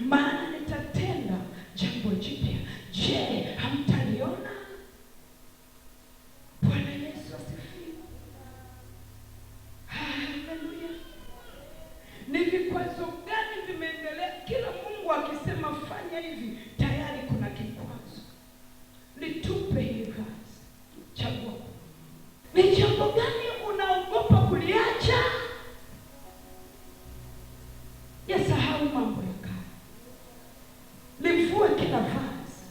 maana nitatenda jambo jipya. Je, hamtaliona? Bwana Yesu asifiwe. Haleluya. Ni vikwazo gani vimeendelea? Kila Mungu akisema fanya hivi, tayari kuna kikwazo. Nitupe hii kazi. Chagua. Ni jambo gani unaogopa kuliacha? Yasahau mambo ya kale. Livue kila vazi.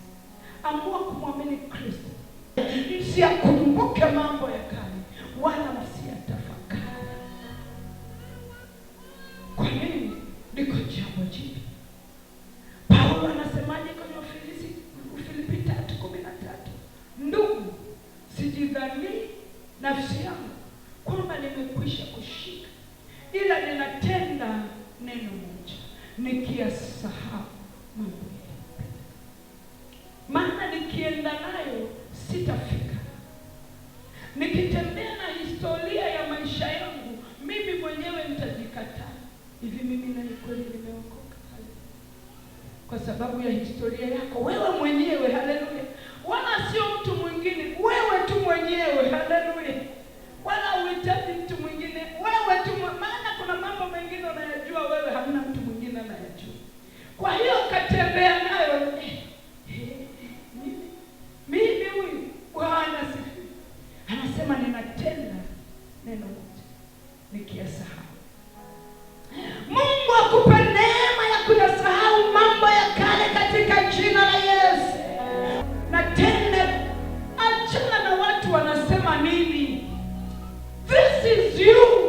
Amua kumwamini Kristo. Msiyakumbuke mambo ya kale, wala msiyatafakari. Kwa nini? Liko jambo jipya. Paulo anasemaje kwenye Wafilipi 3:13? Ndugu, sijidhani nafsi yangu kwamba nimekwisha kushika, ila ninatenda neno moja, nikiyasahau mambo yaliyopita. Maana nikienda nayo sitafika. Nikitembea na historia ya maisha yangu, mimi mwenyewe nitajikataa. Hivi mimi na kweli nimeokoka? Kwa sababu ya historia yako wewe mwenyewe. Haleluya. Wala sio mtu mwingine, wewe tu mwenyewe. Haleluya. Wala uhitaji mtu mwingine, wewe tu. Maana kuna mambo mengine unayajua wewe, hamna mtu mwingine anayajua. Kwa hiyo katembea nayo. Mimi huyu Bwana sifiwe. Anasema ninatenda neno moja, nikiyasahau. Mungu akupe neema ya kuyasahau mambo ya kale katika jina la Yesu. Na tena achana na watu wanasema nini. This is you.